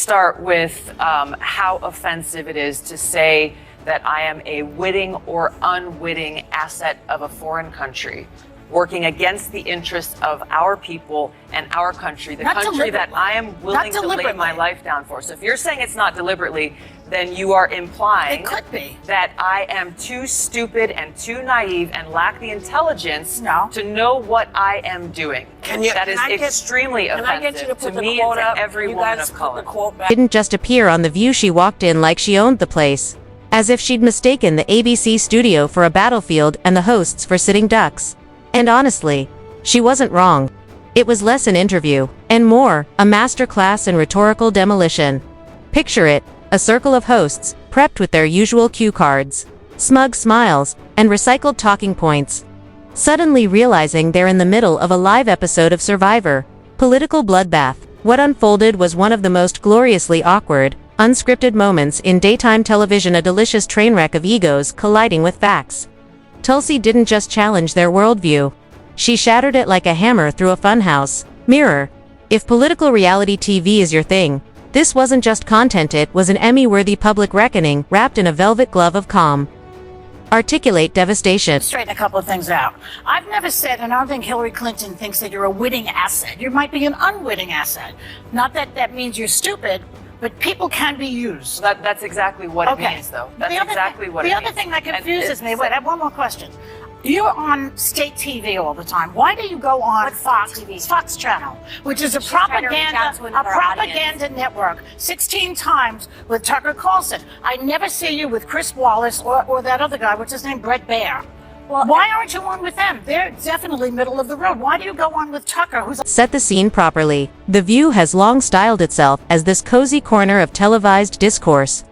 start with how offensive it is to say that I am a witting or unwitting asset of a foreign country, working against the interests of our people and our country, the country that I am willing to lay my life down for. So if you're saying it's not deliberately, then you are implying it could be that I am too stupid and too naive and lack the intelligence to know what I am doing. That is extremely offensive to me and to every woman of color. Didn't just appear on The View. She walked in like she owned the place, as if she'd mistaken the ABC studio for a battlefield and the hosts for sitting ducks. And honestly, she wasn't wrong. It was less an interview, and more, a masterclass in rhetorical demolition. Picture it, a circle of hosts, prepped with their usual cue cards, smug smiles, and recycled talking points. Suddenly realizing they're in the middle of a live episode of Survivor, political bloodbath. What unfolded was one of the most gloriously awkward, unscripted moments in daytime television, a delicious train wreck of egos colliding with facts. Tulsi didn't just challenge their worldview. She shattered it like a hammer through a funhouse mirror. If political reality TV is your thing, this wasn't just content, it was an Emmy-worthy public reckoning wrapped in a velvet glove of calm. Articulate devastation. Straighten a couple of things out. I've never said, and I don't think Hillary Clinton thinks that you're a witting asset. You might be an unwitting asset. Not that that means you're stupid, but people can be used. That's exactly what it means, though. That's exactly what it means. The other thing that confuses me, wait, I have one more question. You're on state TV all the time. Why do you go on Fox TV? Fox Channel, which is a propaganda network, 16 times with Tucker Carlson. I never see you with Chris Wallace or that other guy, what's his name, Brett Baer. Well, why aren't you on with them? They're definitely middle of the road. Why do you go on with Tucker, who's... Set the scene properly. The View has long styled itself as this cozy corner of televised discourse,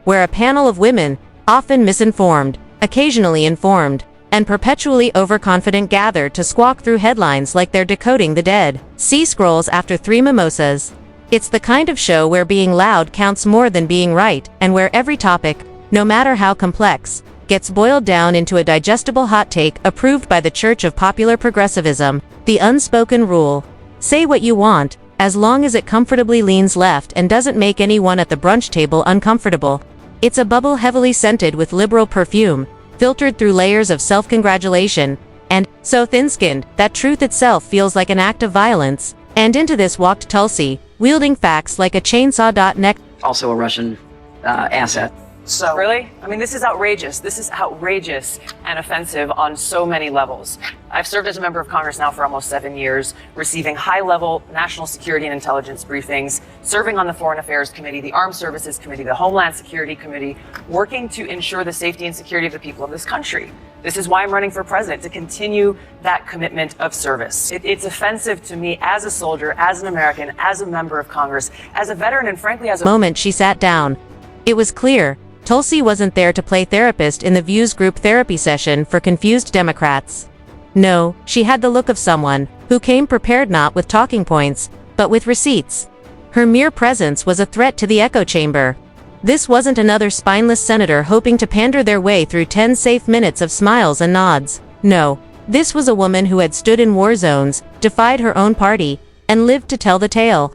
where a panel of women, often misinformed, occasionally informed, and perpetually overconfident, gather to squawk through headlines like they're decoding the dead sea scrolls after 3 mimosas. It's the kind of show where being loud counts more than being right, and where every topic, no matter how complex, gets boiled down into a digestible hot take approved by the Church of Popular Progressivism, the unspoken rule. Say what you want, as long as it comfortably leans left and doesn't make anyone at the brunch table uncomfortable. It's a bubble heavily scented with liberal perfume, filtered through layers of self-congratulation, and so thin-skinned that truth itself feels like an act of violence. And into this walked Tulsi, wielding facts like a chainsaw. Next. Also a Russian asset. So really? I mean, this is outrageous. This is outrageous and offensive on so many levels. I've served as a member of Congress now for almost 7 years, receiving high-level national security and intelligence briefings, serving on the Foreign Affairs Committee, the Armed Services Committee, the Homeland Security Committee, working to ensure the safety and security of the people of this country. This is why I'm running for president, to continue that commitment of service. It's offensive to me as a soldier, as an American, as a member of Congress, as a veteran, and frankly, as a... Moment she sat down. It was clear. Tulsi wasn't there to play therapist in the View's group therapy session for confused Democrats. No, she had the look of someone who came prepared not with talking points, but with receipts. Her mere presence was a threat to the echo chamber. This wasn't another spineless senator hoping to pander their way through 10 safe minutes of smiles and nods. No, this was a woman who had stood in war zones, defied her own party, and lived to tell the tale.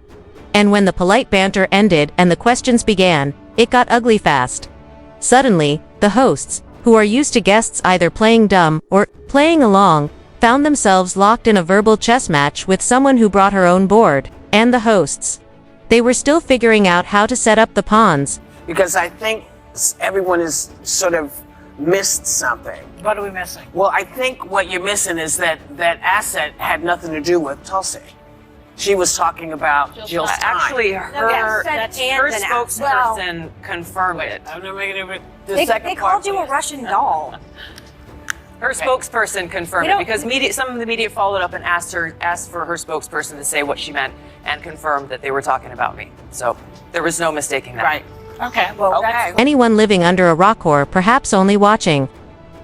And when the polite banter ended and the questions began, it got ugly fast. Suddenly, the hosts, who are used to guests either playing dumb or playing along, found themselves locked in a verbal chess match with someone who brought her own board, and the hosts. They were still figuring out how to set up the pawns. Because I think everyone has sort of missed something. What are we missing? Well, I think what you're missing is that that asset had nothing to do with Tulsi. She was talking about Jill's time. Actually, her spokesperson confirmed it. I'm not making it. They called you a Russian doll. Her spokesperson confirmed it because some of the media followed up and asked for her spokesperson to say what she meant and confirmed that they were talking about me. So there was no mistaking that. Right. Okay. Well, anyone living under a rock or perhaps only watching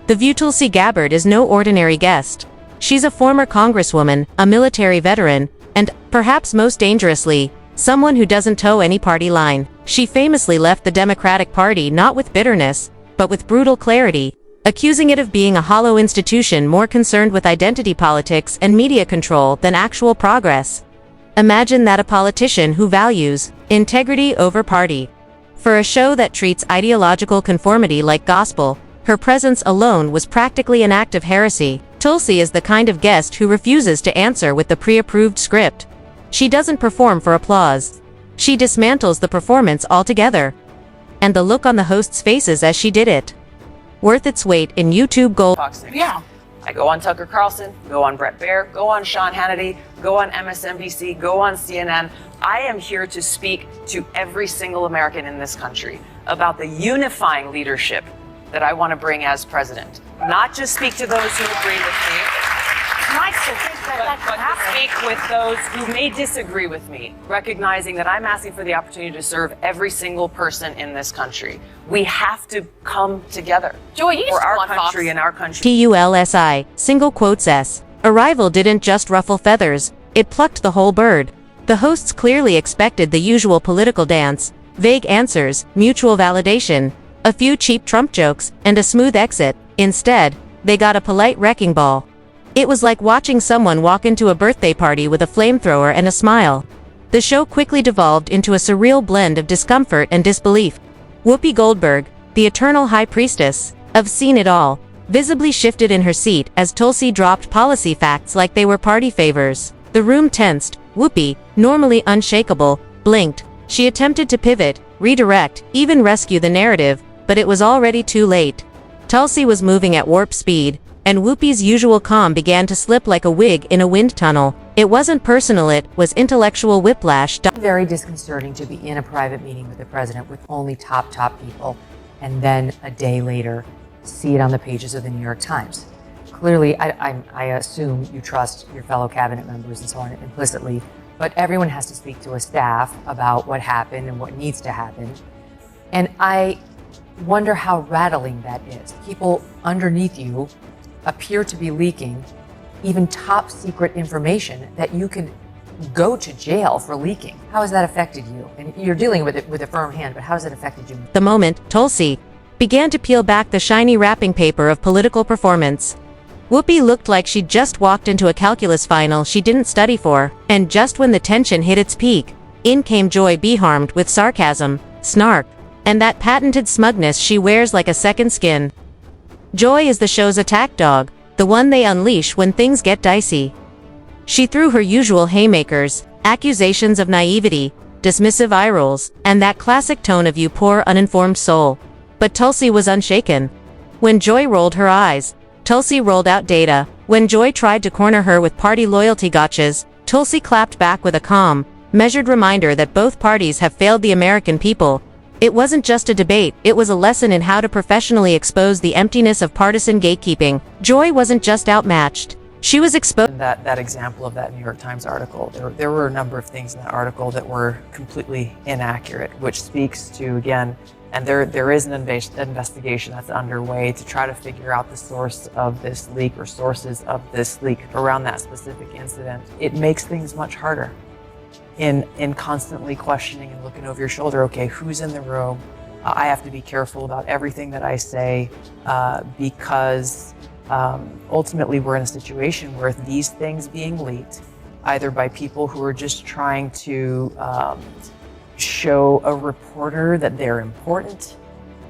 The View. Tulsi Gabbard is no ordinary guest. She's a former congresswoman, a military veteran, and, perhaps most dangerously, someone who doesn't toe any party line. She famously left the Democratic Party not with bitterness, but with brutal clarity, accusing it of being a hollow institution more concerned with identity politics and media control than actual progress. Imagine that, a politician who values integrity over party. For a show that treats ideological conformity like gospel, her presence alone was practically an act of heresy. Tulsi is the kind of guest who refuses to answer with the pre-approved script. She doesn't perform for applause. She dismantles the performance altogether. And the look on the hosts' faces as she did it. Worth its weight in YouTube gold. Yeah. I go on Tucker Carlson, go on Bret Baier, go on Sean Hannity, go on MSNBC, go on CNN. I am here to speak to every single American in this country about the unifying leadership that I want to bring as president. Not just speak to those who agree with me, Nice to think that but could happen. to speak with those who may disagree with me, recognizing that I'm asking for the opportunity to serve every single person in this country. We have to come together Joy, you used for to our go on country Fox. and our country. TULSI, single quotes S. Arrival didn't just ruffle feathers, it plucked the whole bird. The hosts clearly expected the usual political dance, vague answers, mutual validation, a few cheap Trump jokes, and a smooth exit. Instead, they got a polite wrecking ball. It was like watching someone walk into a birthday party with a flamethrower and a smile. The show quickly devolved into a surreal blend of discomfort and disbelief. Whoopi Goldberg, the eternal high priestess of Seen It All, visibly shifted in her seat as Tulsi dropped policy facts like they were party favors. The room tensed. Whoopi, normally unshakable, blinked. She attempted to pivot, redirect, even rescue the narrative, but it was already too late. Tulsi was moving at warp speed, and Whoopi's usual calm began to slip like a wig in a wind tunnel. It wasn't personal, it was intellectual whiplash. Very disconcerting to be in a private meeting with the president with only top people, and then a day later see it on the pages of the New York Times. Clearly, I assume you trust your fellow cabinet members and so on implicitly, but everyone has to speak to a staff about what happened and what needs to happen. And I wonder how rattling that is. People underneath you appear to be leaking even top secret information that you could go to jail for leaking. How has that affected you? And you're dealing with it with a firm hand, but how has it affected you? The moment Tulsi began to peel back the shiny wrapping paper of political performance, Whoopi looked like she'd just walked into a calculus final she didn't study for, and just when the tension hit its peak, in came Joy, beharmed with sarcasm, snark, and that patented smugness she wears like a second skin. Joy is the show's attack dog, the one they unleash when things get dicey. She threw her usual haymakers, accusations of naivety, dismissive eye rolls, and that classic tone of "you poor uninformed soul." But Tulsi was unshaken. When Joy rolled her eyes, Tulsi rolled out data. When Joy tried to corner her with party loyalty gotchas, Tulsi clapped back with a calm, measured reminder that both parties have failed the American people. It wasn't just a debate, it was a lesson in how to professionally expose the emptiness of partisan gatekeeping. Joy wasn't just outmatched. She was exposed. That example of that New York Times article, there were a number of things in that article that were completely inaccurate, which speaks to, again, and there is an investigation that's underway to try to figure out the source of this leak or sources of this leak around that specific incident. It makes things much harder in constantly questioning and looking over your shoulder. Okay, who's in the room? I have to be careful about everything that I say because ultimately we're in a situation where these things being leaked, either by people who are just trying to show a reporter that they're important,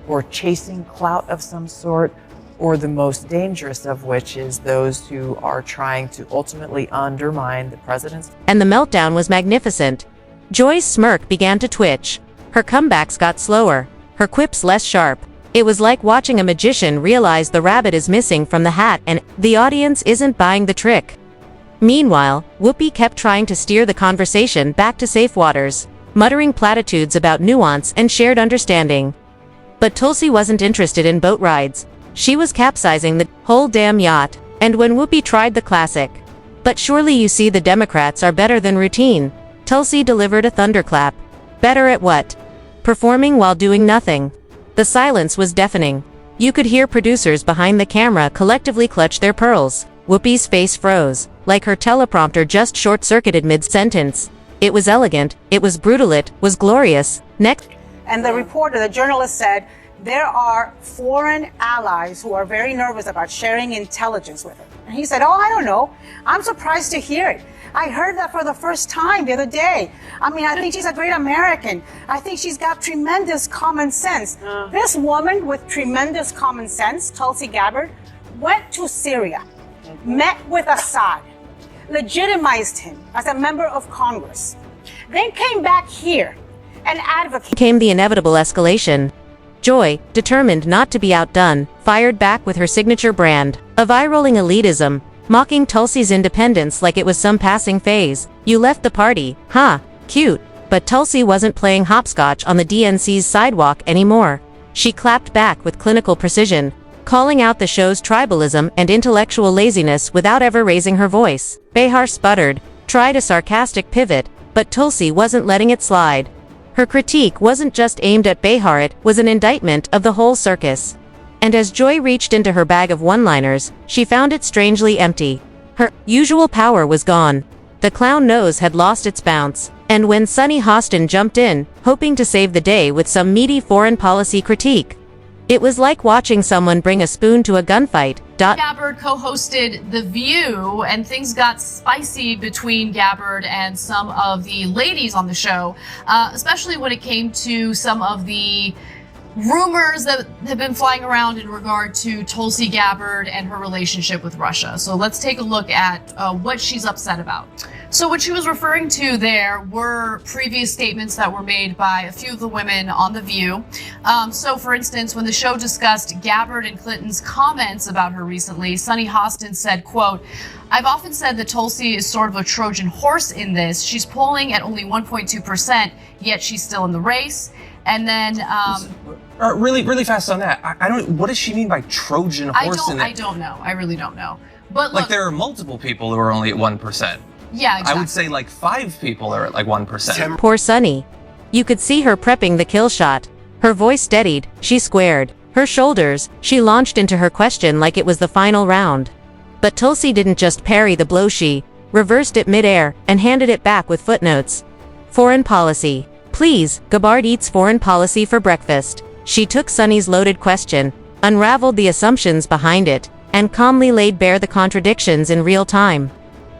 or chasing clout of some sort, or the most dangerous of which is those who are trying to ultimately undermine the president's. And the meltdown was magnificent. Joy's smirk began to twitch. Her comebacks got slower, her quips less sharp. It was like watching a magician realize the rabbit is missing from the hat and the audience isn't buying the trick. Meanwhile, Whoopi kept trying to steer the conversation back to safe waters, muttering platitudes about nuance and shared understanding. But Tulsi wasn't interested in boat rides. She was capsizing the whole damn yacht. And when Whoopi tried the classic, "But surely you see the Democrats are better than routine," Tulsi delivered a thunderclap. Better at what? Performing while doing nothing. The silence was deafening. You could hear producers behind the camera collectively clutch their pearls. Whoopi's face froze, like her teleprompter just short-circuited mid-sentence. It was elegant, it was brutal, it was glorious. Next. And the reporter, the journalist said, there are foreign allies who are very nervous about sharing intelligence with him. And he said, oh, I don't know. I'm surprised to hear it. I heard that for the first time the other day. I mean, I think she's a great American. I think she's got tremendous common sense. This woman with tremendous common sense, Tulsi Gabbard, went to Syria, met with Assad, legitimized him as a member of Congress, then came back here and advocated. Came the inevitable escalation. Joy, determined not to be outdone, fired back with her signature brand of eye-rolling elitism, mocking Tulsi's independence like it was some passing phase. You left the party, huh? Cute. But Tulsi wasn't playing hopscotch on the DNC's sidewalk anymore. She clapped back with clinical precision, calling out the show's tribalism and intellectual laziness without ever raising her voice. Behar sputtered, tried a sarcastic pivot, but Tulsi wasn't letting it slide. Her critique wasn't just aimed at Behar, it was an indictment of the whole circus. And as Joy reached into her bag of one-liners, she found it strangely empty. Her usual power was gone. The clown nose had lost its bounce, and when Sunny Hostin jumped in, hoping to save the day with some meaty foreign policy critique, it was like watching someone bring a spoon to a gunfight. Gabbard co-hosted The View, and things got spicy between Gabbard and some of the ladies on the show, especially when it came to some of the rumors that have been flying around in regard to Tulsi Gabbard and her relationship with Russia. So let's take a look at what she's upset about. So what she was referring to there were previous statements that were made by a few of the women on The View. So for instance, when the show discussed Gabbard and Clinton's comments about her recently, Sunny Hostin said, quote, "I've often said that Tulsi is sort of a Trojan horse in this. She's polling at only 1.2%, yet she's still in the race." And then really fast on that. I don't. What does she mean by Trojan horse? I don't know. I really don't know. But like look, there are multiple people who are only at 1%. Yeah, exactly. I would say like 5 people are at like 1%. Poor Sunny. You could see her prepping the kill shot. Her voice steadied, she squared her shoulders, she launched into her question like it was the final round. But Tulsi didn't just parry the blow, she reversed it midair and handed it back with footnotes. Foreign policy. Please, Gabbard eats foreign policy for breakfast. She took Sunny's loaded question, unraveled the assumptions behind it, and calmly laid bare the contradictions in real time.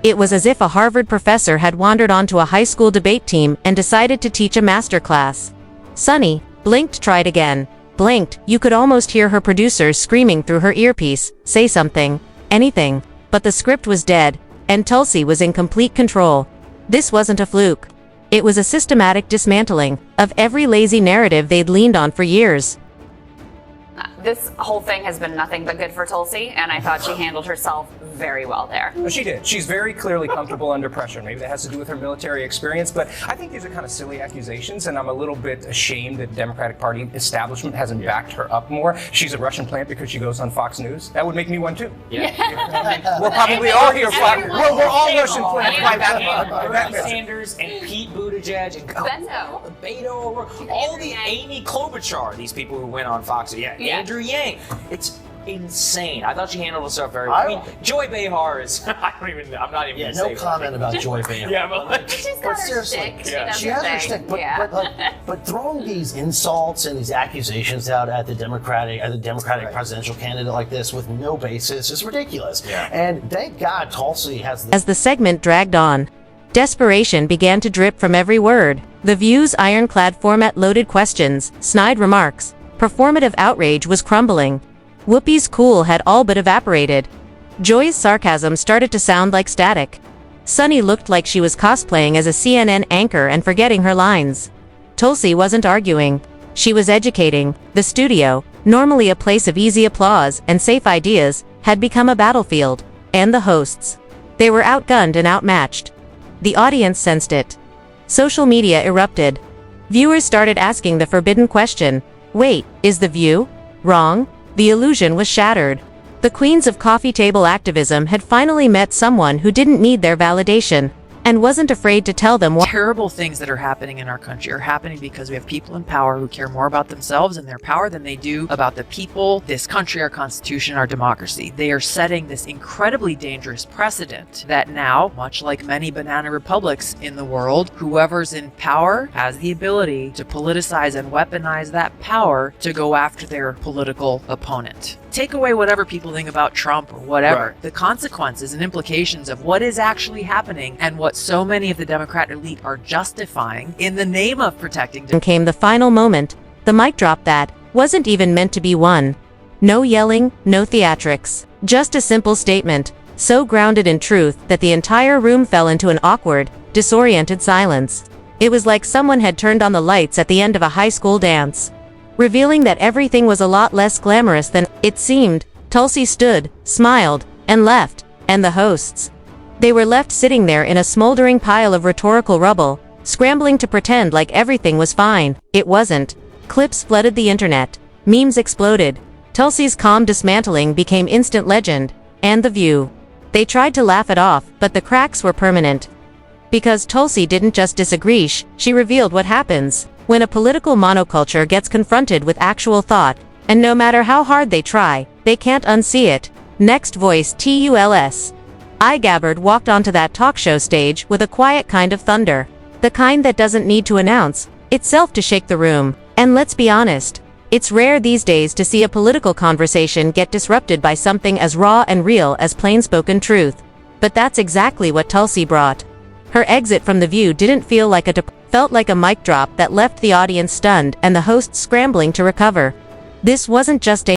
It was as if a Harvard professor had wandered onto a high school debate team and decided to teach a masterclass. Sunny blinked, tried again, blinked. You could almost hear her producers screaming through her earpiece, "Say something, anything." But the script was dead, and Tulsi was in complete control. This wasn't a fluke. It was a systematic dismantling of every lazy narrative they'd leaned on for years. This whole thing has been nothing but good for Tulsi, and I thought she handled herself very well there. Well, she did. She's very clearly comfortable under pressure. Maybe that has to do with her military experience, but I think these are kind of silly accusations, and I'm a little bit ashamed that the Democratic Party establishment hasn't backed her up more. She's a Russian plant because she goes on Fox News. That would make me one too. Yeah. We're probably all here. We're all Russian plants by that. Bernie Sanders and Pete Buttigieg and Beto, all the Amy Klobuchar, these people who went on Fox. Yeah. Andrew Yang. It's insane. I thought she handled herself very well. I mean, Joy Behar is. I'm not even going to say. No comment about Joy Behar. Yeah, but she's got her shtick. She has her shtick, but throwing these insults and these accusations out at the Democratic presidential candidate like this with no basis is ridiculous. Yeah. And thank God Tulsi has. As the segment dragged on, desperation began to drip from every word. The View's ironclad format, loaded questions, snide remarks, performative outrage was crumbling. Whoopi's cool had all but evaporated. Joy's sarcasm started to sound like static. Sunny looked like she was cosplaying as a CNN anchor and forgetting her lines. Tulsi wasn't arguing. She was educating. The studio, normally a place of easy applause and safe ideas, had become a battlefield. And the hosts. They were outgunned and outmatched. The audience sensed it. Social media erupted. Viewers started asking the forbidden question, wait, is The View wrong? The illusion was shattered. The queens of coffee table activism had finally met someone who didn't need their validation, and wasn't afraid to tell them what terrible things that are happening in our country are happening because we have people in power who care more about themselves and their power than they do about the people, this country, our constitution, our democracy. They are setting this incredibly dangerous precedent that now, much like many banana republics in the world, whoever's in power has the ability to politicize and weaponize that power to go after their political opponent. take away whatever people think about Trump or whatever. Right. The consequences and implications of what is actually happening and what so many of the Democrat elite are justifying in the name of protecting. And came the final moment, the mic drop that wasn't even meant to be one. No yelling, no theatrics. Just a simple statement, so grounded in truth that the entire room fell into an awkward, disoriented silence. It was like someone had turned on the lights at the end of a high school dance, revealing that everything was a lot less glamorous than it seemed. Tulsi stood, smiled, and left, and the hosts. They were left sitting there in a smoldering pile of rhetorical rubble, scrambling to pretend like everything was fine. It wasn't. Clips flooded the internet. Memes exploded. Tulsi's calm dismantling became instant legend, and The View. They tried to laugh it off, but the cracks were permanent. Because Tulsi didn't just disagree, she revealed what happens when a political monoculture gets confronted with actual thought, and no matter how hard they try, they can't unsee it. Next voice Tulsi Gabbard walked onto that talk show stage with a quiet kind of thunder. The kind that doesn't need to announce itself to shake the room. And let's be honest, it's rare these days to see a political conversation get disrupted by something as raw and real as plain-spoken truth. But that's exactly what Tulsi brought. Her exit from The View didn't feel like felt like a mic drop that left the audience stunned and the hosts scrambling to recover. This wasn't just a